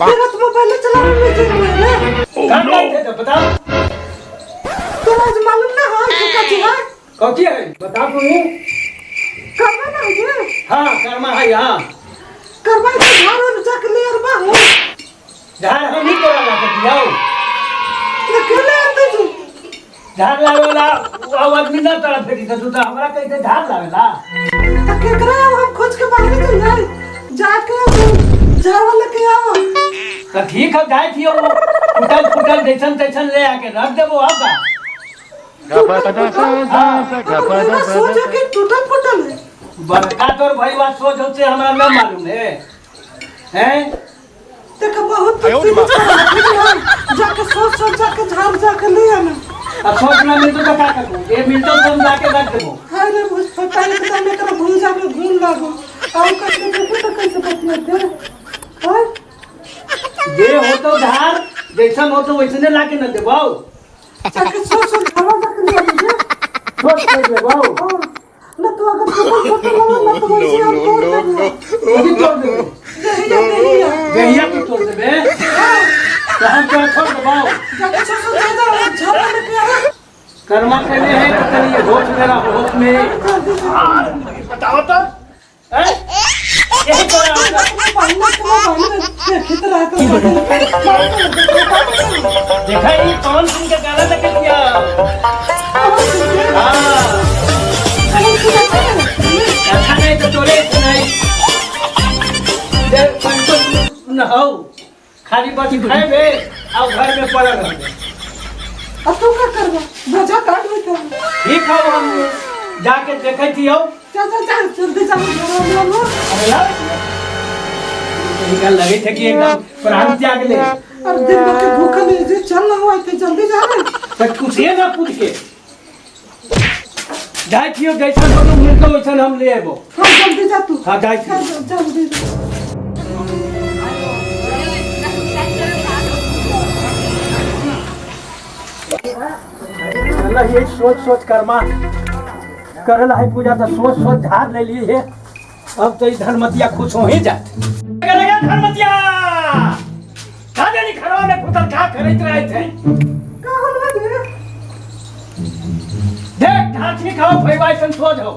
तेरा तो मोबाइल चलाने में जो है कहाँ गए थे तो बता। तेरा आज मालूम ना है कि कथी है कौची है बता तू। करवा ना है हाँ कर्मा है यहाँ। करवा तो घर और जाके ले अरबा हो झाड़ हम नहीं तोड़ा ला कर दिया। ये केले आते जी झाड़ लावेला वो आदमी ना तोड़ा फेंकी तो तू तो हमरा कैसे झाड़ लावेला। तो केकरा हम खोज के बाहर चल जाए जाके झाड़ वाले के आओ तो ठीक है जाए थी वो फुटल फुटल जैसन तैसन ले आके रख देबो आपका। सोच के टूटल फुटल है बड़का तोर भाई बात सोच होते हमरा ना मालूम है हैं। देखो बहुत जाके सोच सोच जाके झाड़ जाके ले आना। अब सोच ना मिलतो तो क्या करूं ये मिलतो तो हम जाके रख देबो। अरे मुझ पता नहीं कि मैं तेरा भूल जाके भूल लागो और कैसे तो कैसे बतिया दे और जे हो तो झाड़ जैसन हो तो वैसने लाके न देबो। जाके सोच सोच झाड़ जाके ले आना सोच कर देबो ना तो अगर कबूल करते हो ना तो वैसे हम तोड़ देंगे अभी तोड़ देबो। गहिया तू तोड़ देबे तो हम तो छोड़ देबो। जाके सोच सोच झाड़ लेके आ कर्मा करने हैं तो करिए होश मेरा होश में बताओ तो यही तो देखा ये कौन सिंह का गाना लगा दिया। अच्छा नहीं तो तोरे नहीं न हो खाली बस खाए बे और घर में पड़ा रह। अब तू क्या करबा बजा काट में कर ठीक है हम जाके देखे थी हो। चल चल चल जल्दी जा अरे यार निकल लगे थे कि एकदम प्राण त्याग ले। और दिन भर के भूखा नहीं जे चल ना हुआ थे जल्दी जा रे पर कुछ ये ना पूछ के जाए थियो जैसा दोनों मिलतो वैसा हम ले आबो। हां जल्दी जा तू हां जाए थियो जल्दी अल्लाह ये सोच सोच कर्मा करला है पूजा तो सोच सोच झाड़ ले लिए है। अब तो धर्मतिया खुश हो ही जात करेगा धर्मतिया का देनी खरवा में पुतल का खरीद रहे थे का होल बे देख ढांची खाओ भईवाई सन सोच हो।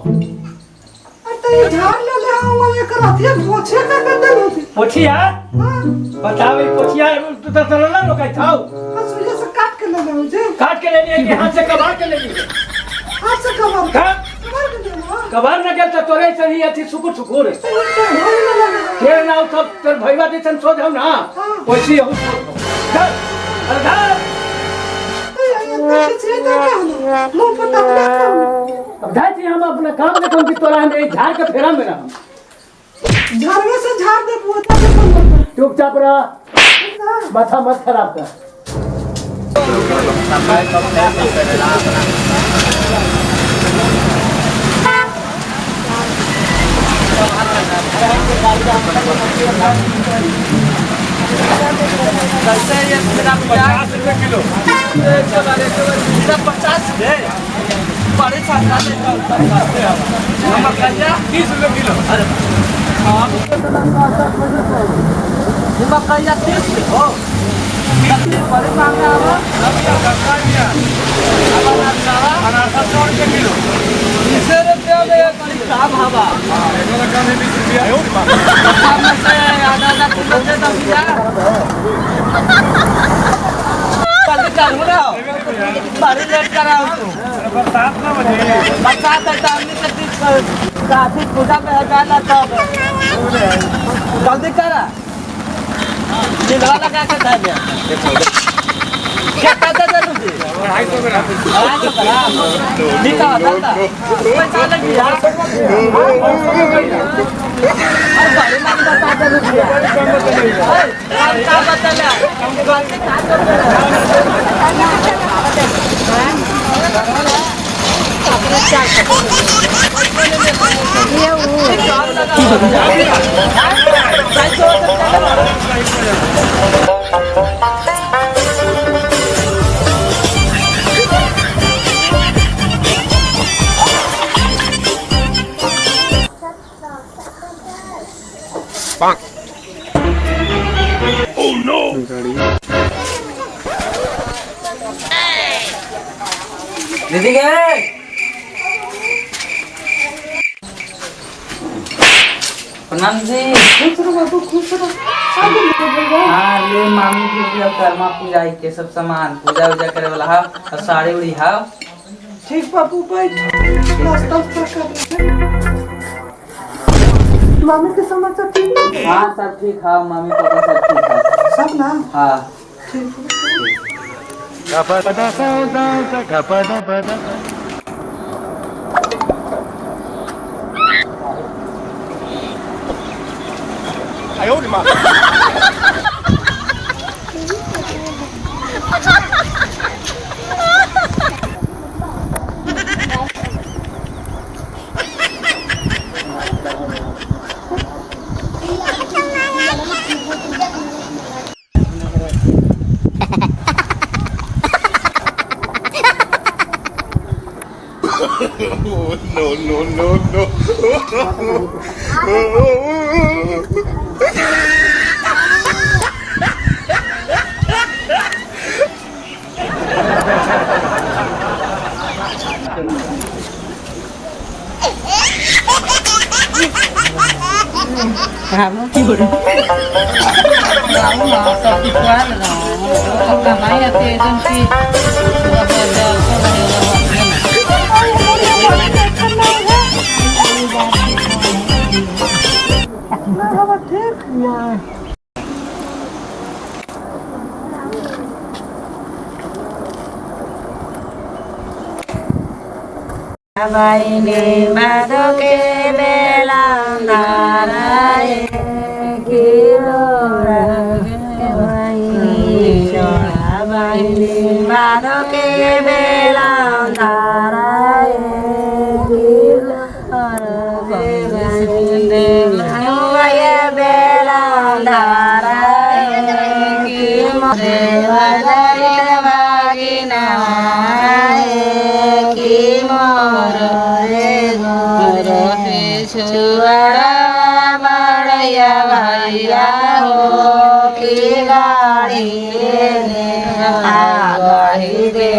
अरे ये झाड़ ले आऊंगा ये कराती पोछे का बदल होती पोछिया हां बताओ ये पोछिया तू तो चलना लो कह थाओ सुइया से काट के ले ले मुझे काट के ले लिए कि हाथ से कबाड़ के ले लिए। हाथ से कबाड़ का कबाड़ के ले लो कबाड़ न के तो तोरे से ही अथी सुकुर सुकुर के ना तो तेरे भईवा जैसन सोच हो ना वैसी हो धर अरे धर अब जाती हम अपना काम देखो कि तोरा हम एक झाड़ के फेरा में रहा झाड़वे से झाड़ दे पोता के बंद चुपचाप रह माथा मत खराब कर। कैसे ये मेरा 50 रुपए किलो 50 है बड़े छाता ले हम कहिया 30 रुपए किलो। अरे हां हम कहिया 30 हो बड़े महंगा है अनारसा 100 रुपए किलो 20 रुपए में का भावा आधा किलो दे दिया कल चालू ना बारी लेट कराओ तू बरसात ना बजे बरसात है टाइम से काफी पूजा में जाना तब जल्दी करा निगला लगा के दे दे क्या कहते थे तुझे 250 ग्राम ठीक है दादा पैसा लगी यार अरे बड़े मान बता दे रुपया अरे क्या बता ले हम गलती क्या कर अपने क्या ये वो काम Bonk. Oh दीदी के प्रणाम जी। खुश रहो बाबू, खुश रहो। आगे निकल भैया। हाँ ले मामी के लिए कर्मा पूजा के सब सामान पूजा उजा करे वाला है और साड़ी उड़ी है। ठीक बाबू, बैठ। नाश्ता उस्ता कर ले। मामी के समाचार ठीक है? हाँ सब ठीक है, मम्मी पापा सब ठीक है। सब ना? हाँ ठीक है। बाईने बादो के बेला नाराय किलो बाईने बादो के बेला नाराय किलो बेला नाराय कि मोरे बागिना छुआरा बड़ैया भैया हो की गाड़ी गाड़ी दे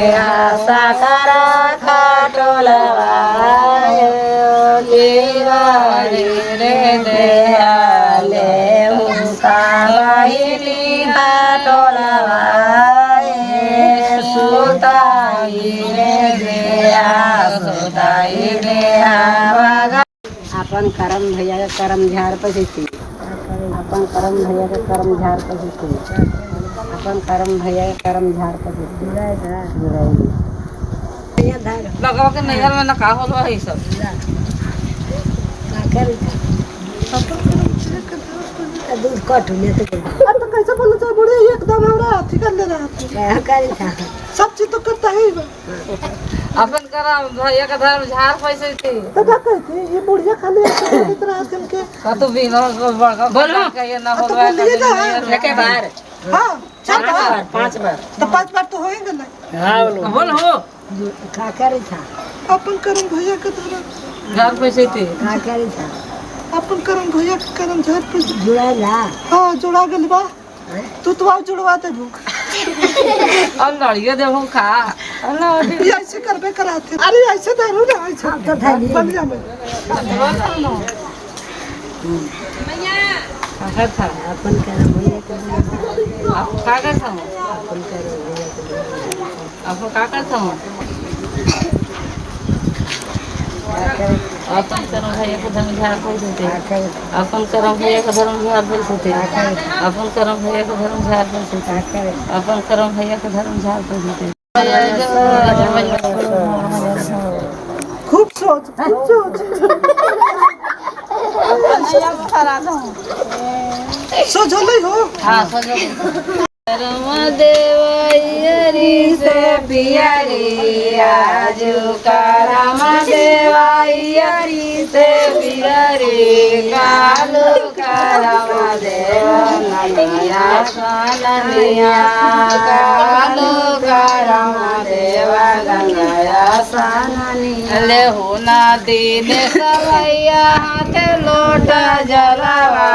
सकरा खटोलवा की गाड़ी रे दे ले उसकाली खटोलवा सुताई रे दे सुताई रे अपन करम भैया के करम झाड़ पैसे अपन करम भैया के करम झाड़ पैसे अपन करम भैया के करम झाड़ पैसे लगवा के नैहर में ना का होलो है सब। दूध कट लेते अब तो कैसे बोलो चाहे बूढ़े एकदम हमरा अथी कर ले रहा है। क्या करी था सब चीज तो करता है। अपन करम भैया का धर्म झाड़ पैसे थे तो क्या कहते ये बुढ़िया खाली इतना आजकल के का तू भी ना बड़का बोलो का ये ना होलो है एक बार हाँ 4 बार 5 बार तो 5 बार तो होएगा ना। हाँ बोल हो क्या करी था अपन करम भैया के तरह झाड़ पैसे थे क्या करी था अपन करम भैया के करम झाड़ पे जुड़ेला हाँ जुड़ा गल बा। तू तो आप जुड़वा दे भूख अब लड़िए देबो खा ये ऐसे करबे कराते। अरे ऐसे धरू ना ऐसे तो थाली बढ़िया में का था अपन करम भैया के आप का करता हूं अपन करम भैया के आप का करता हूं अपन करम भैया के धर्म झाड़ पैसे थे अपन करम भैया के धर्म झाड़ पैसे थे अपन करम भैया के धर्म झाड़ पैसे थे अपन करम भैया के धर्म झाड़ पैसे थे। खूब सोच खूब सोच सोचले हो। हाँ सजो करम देवैयरी से पियरी आजू करम देवैयरी से पियरी कालू करम देव ननिया काननिया कालू करम देव गंगया साननिया ले होना दीन सवैया हाथ लोट जलवा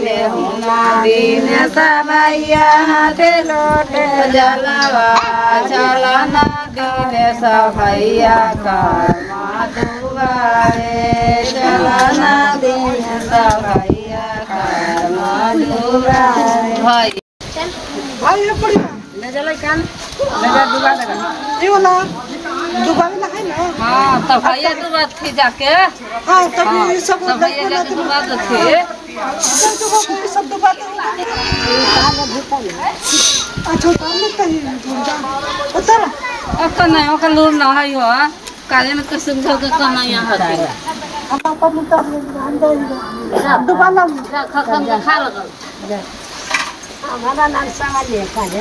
ले होना दीन सवैया हाथ लोट जलवा चलना दीन सवैया कर्मा दुआरे चलना दीन सवैया कर्मा दुआरे भाई भाई ये पड़ी ले चलो कान ले जा दुआ लगा ये वाला दुबारा है ना। हां तो भैया तो बात थी जाके हाँ तब ये सब तो भैया जाके तो बात थी सब दुबारा अच्छा काम नहीं कहीं उतर ओका नहीं ओका लूर ना है हो काले में कसम धो के कना यहां है हम अपन उतर अंदर दुबारा खा लगा हमारा नाम समझ ले का है